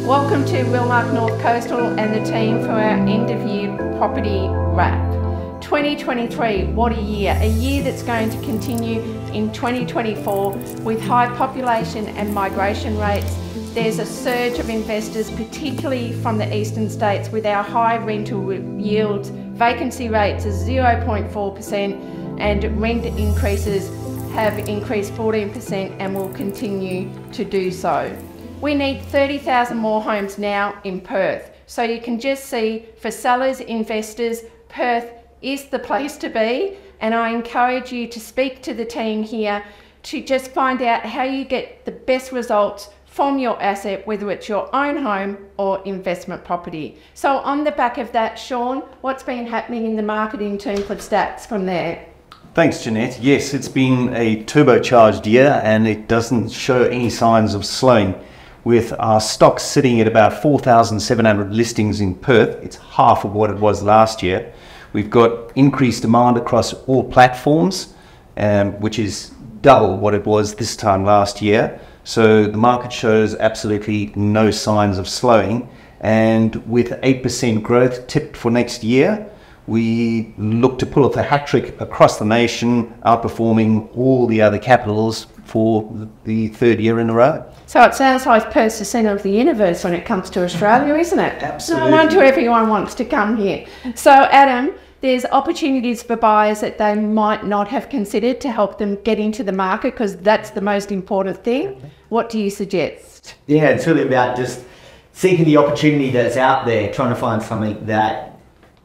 Welcome to Realmark North Coastal and the team for our end-of-year property wrap. 2023, what a year that's going to continue in 2024 with high population and migration rates. There's a surge of investors, particularly from the eastern states, with our high rental yields, vacancy rates of 0.4%, and rent increases have increased 14% and will continue to do so. We need 30,000 more homes now in Perth. So you can just see, for sellers, investors, Perth is the place to be. And I encourage you to speak to the team here to just find out how you get the best results from your asset, whether it's your own home or investment property. So on the back of that, Sean, what's been happening in the market in terms of stats from there? Thanks, Jeanette. Yes, it's been a turbocharged year and it doesn't show any signs of slowing. With our stock sitting at about 4,700 listings in Perth, it's half of what it was last year. We've got increased demand across all platforms, which is double what it was this time last year. So the market shows absolutely no signs of slowing. And with 8% growth tipped for next year, we look to pull off a hat trick across the nation, outperforming all the other capitals for the third year in a row. So it sounds like Perth's the centre of the universe when it comes to Australia, isn't it? Absolutely. No wonder everyone wants to come here. So Adam, there's opportunities for buyers that they might not have considered to help them get into the market, because that's the most important thing. What do you suggest? Yeah, it's really about just seeking the opportunity that's out there, trying to find something that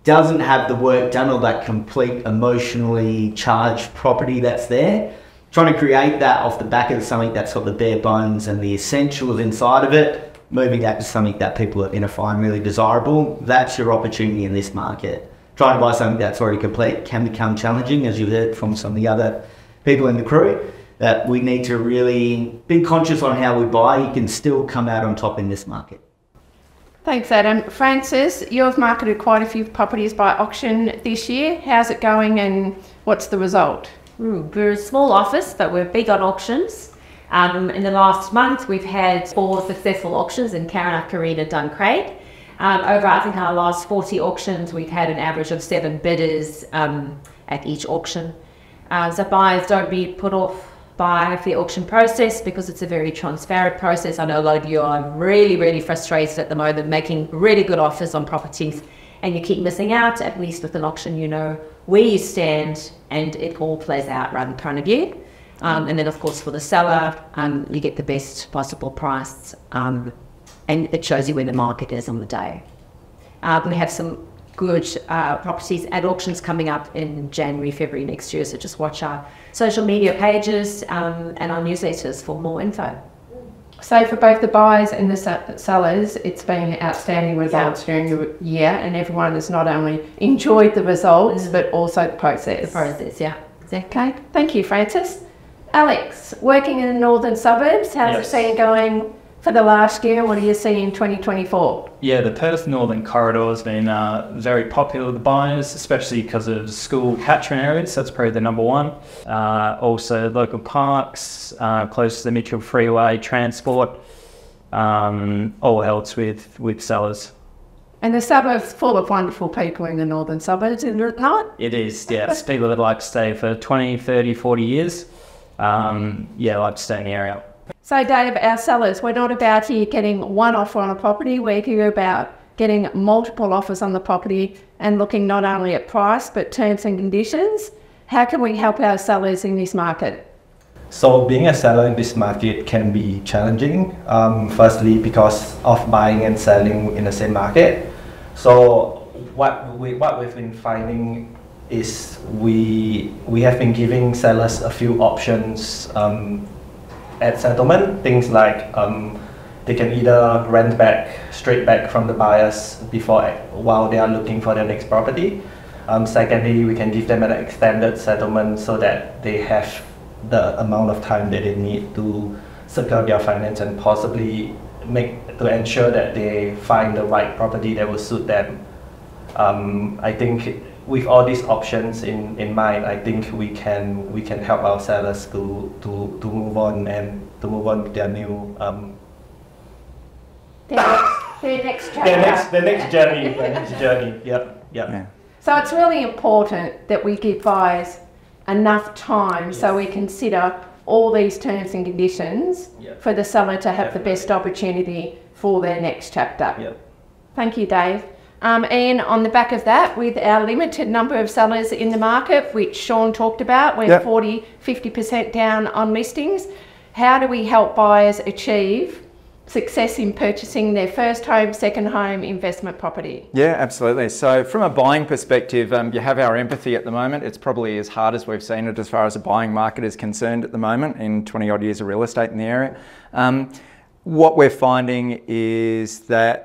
doesn't have the work done or that complete emotionally charged property that's there. Trying to create that off the back of something that's got the bare bones and the essentials inside of it, moving that to something that people are going to find really desirable. That's your opportunity in this market. Trying to buy something that's already complete can become challenging, as you've heard from some of the other people in the crew, that we need to really be conscious on how we buy. You can still come out on top in this market. Thanks, Adam. Francis, you've marketed quite a few properties by auction this year. How's it going and what's the result? We're a small office, but we're big on auctions. In the last month, we've had 4 successful auctions in Carinac, Carina, Duncraig. Over, I think, our last 40 auctions, we've had an average of 7 bidders at each auction. So buyers don't be put off by the auction process, because it's a very transparent process. I know a lot of you are really frustrated at the moment, making really good offers on properties, and you keep missing out. At least with an auction, you know where you stand and it all plays out right in front of you. And then of course for the seller, you get the best possible price, and it shows you where the market is on the day. We have some good properties at auctions coming up in January, February next year, so just watch our social media pages and our newsletters for more info. So for both the buyers and the sellers, it's been outstanding results during the year, and everyone has not only enjoyed the results, but also the process. The process, yeah. Okay, thank you, Francis. Alex, working in the northern suburbs, how's it been going for the last year? What do you see in 2024? Yeah, the Perth Northern Corridor has been very popular with buyers, especially because of school catchment areas. That's probably the number one. Also local parks, close to the Mitchell Freeway, transport, all helps with sellers. And the suburbs full of wonderful people in the northern suburbs, isn't it not? It is, yeah. It's people that like to stay for 20, 30, 40 years. Like to stay in the area. So Dave, our sellers, we're not about here getting one offer on a property, we're here about getting multiple offers on the property and looking not only at price but terms and conditions. How can we help our sellers in this market? So being a seller in this market can be challenging, firstly because of buying and selling in the same market. So what we've been finding is we have been giving sellers a few options at settlement, things like they can either rent straight back from the buyers while they are looking for their next property. Secondly, we can give them an extended settlement so that they have the amount of time that they need to secure their finance and possibly ensure that they find the right property that will suit them. I think with all these options in mind, I think we can help our sellers to move on with their new. their next chapter. The next journey. Yep. Yeah. So it's really important that we give buyers enough time so we consider all these terms and conditions for the seller to have the best opportunity for their next chapter. Yep. Thank you, Dave. Ian, on the back of that, with our limited number of sellers in the market, which Sean talked about, we're 40-50% down on listings. How do we help buyers achieve success in purchasing their first home, second home, investment property? Yeah, absolutely. So from a buying perspective, you have our empathy at the moment. It's probably as hard as we've seen it as far as the buying market is concerned at the moment in 20 odd years of real estate in the area. What we're finding is that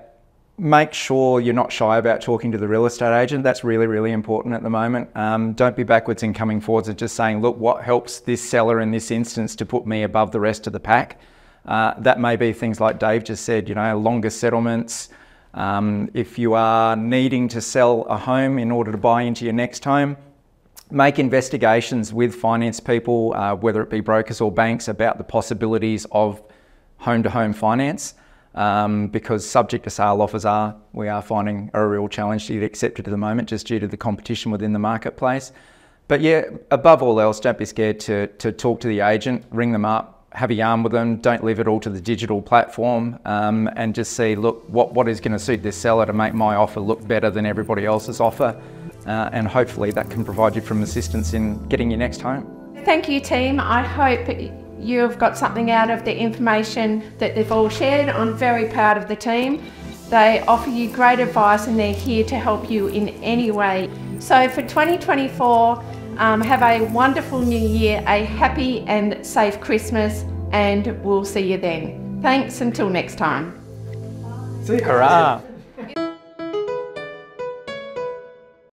make sure you're not shy about talking to the real estate agent. That's really, really important at the moment. Don't be backwards in coming forwards and just saying, look, what helps this seller in this instance to put me above the rest of the pack? That may be things like Dave just said, you know, longer settlements. If you are needing to sell a home in order to buy into your next home, make investigations with finance people, whether it be brokers or banks, about the possibilities of home-to-home finance. Because subject to sale offers we are finding a real challenge to get accepted at the moment just due to the competition within the marketplace. But yeah, above all else, don't be scared to talk to the agent, ring them up, have a yarn with them, don't leave it all to the digital platform, and just see, look, what is going to suit this seller to make my offer look better than everybody else's offer, and hopefully that can provide you some assistance in getting your next home. Thank you, team. I hope you've got something out of the information that they've all shared. I'm very proud of the team. They offer you great advice and they're here to help you in any way. So for 2024, have a wonderful new year, a happy and safe Christmas, and we'll see you then. Thanks until next time. See you. Hurrah!